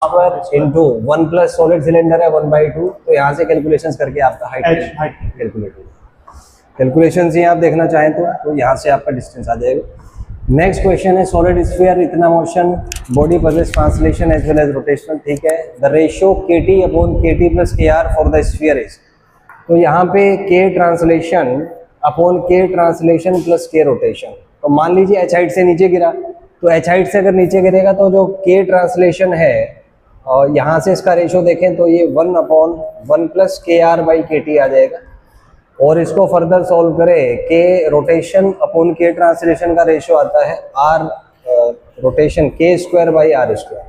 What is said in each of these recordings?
Power into 1 plus solid cylinder है 1/2, तो यहाँ से कैलकुलेशंस करके आपका हाइट कैलकुलेट होगा। कैलकुलेशंस ही आप देखना चाहें तो यहाँ से आपका डिस्टेंस आ जाएगा। नेक्स्ट क्वेश्चन है सॉलिड स्फीयर इतना motion body possesses translation as well as rotational, ठीक है। The ratio KT upon KT plus KR for the sphere is, तो यहाँ पे K translation upon K translation plus K rotation. तो मान लीजिए h हाइट से नीचे गिरा, तो h हाइट से अगर नीचे गिरेगा तो जो K ट्रांसलेशन है और यहाँ से इसका रेशो देखें तो ये 1/1 प्लस KR बाई KT आ जाएगा। और इसको फर्दर सॉल्व करें, K rotation upon K translation का रेशो आता है R rotation K square by R square.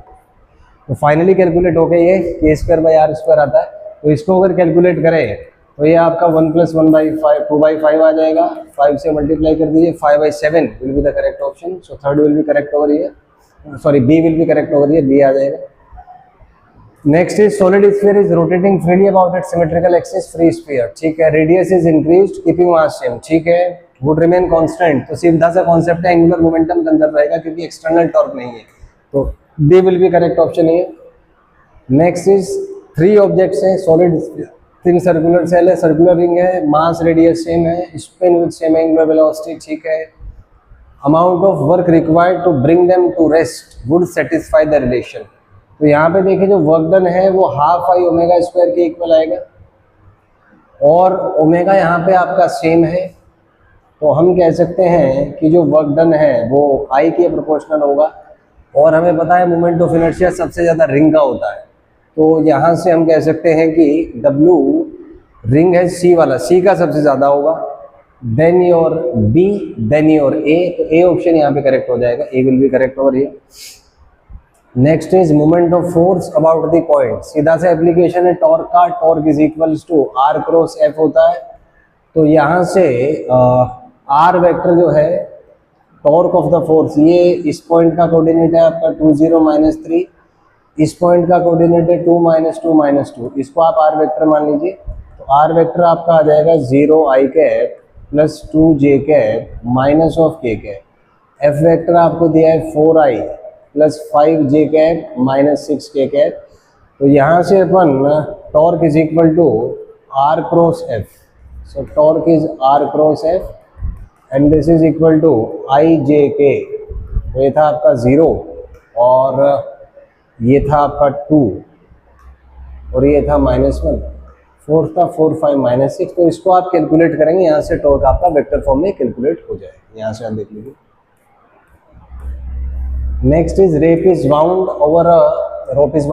तो फाइनली कैलकुलेट हो गया ये K square by R square आता है। तो इसको अगर कैलकुलेट करें तो ये आपका 1 + 1/5 2/5 आ जाएगा। 5 से मल्टीप्लाई कर दीजिए, 5/7 will be the correct option. So third will be correct over here, sorry B will be correct over here, B आ जाएगा। Next is solid sphere is rotating freely about its symmetrical axis free sphere, ठीक है। Radius is increased keeping mass same, ठीक है। Would remain constant, तो सीधा सा concept है एंगुलर मोमेंटम कंजर्व रहेगा क्योंकि एक्सटर्नल टॉर्क नहीं है, तो D will be correct option है। नेक्स्ट इज 3 ऑब्जेक्ट्स हैं सॉलिड स्फीयर, 3 सर्कुलर सेल है, सर्कुलर रिंग है, मास रेडियस सेम है, spin with same angular velocity, ठीक है। Amount of work required to bring them to rest would satisfy the relation. तो यहाँ पे देखिए जो वर्क डन है वो ½ ओमेगा स्क्वायर के इक्वल आएगा और ओमेगा यहाँ पे आपका सेम है, तो हम कह सकते हैं कि जो वर्क डन है वो I के प्रोपोर्शनल होगा। और हमें पता है मोमेंट ऑफ इनर्शिया सबसे ज़्यादा रिंग का होता है, तो यहाँ से हम कह सकते हैं कि W रिंग है C वाला, C का सबसे ज़्यादा होगा, then your B, then your A, तो A ऑप्शन यहाँ पे करेक्ट हो जाएगा, A will be correct over here. Next is moment of force about the point, सीधा सा एप्लीकेशन है टॉर्क का, torque is equals to R cross F होता है। तो यहाँ से R वेक्टर जो है टॉर्क ऑफ द फोर्स, ये इस पॉइंट का कोऑर्डिनेट है आपका 2 0 -3, इस पॉइंट का कोऑर्डिनेट है 2 -2 -2, इसको आप R वेक्टर मान लीजिए। तो R वेक्टर आपका आ जाएगा 0I cap plus 2J cap minus of K cap. F vector आपको दिया है 4I plus 5J cap minus 6K cap. तो यहाँ से अपन torque is equal to R cross F, so torque is R cross F and this is equal to IJK। तो ये था आपका 0 और ये था आपका 2 और ये था -1, 4 था 4 5 -6। तो इसको आप कैलकुलेट करेंगे, यहाँ से टॉर्क आपका वेक्टर फॉर्म में कैलकुलेट हो जाएगा। यहाँ से आप देख लीजिए। Next is rape is bound over rope is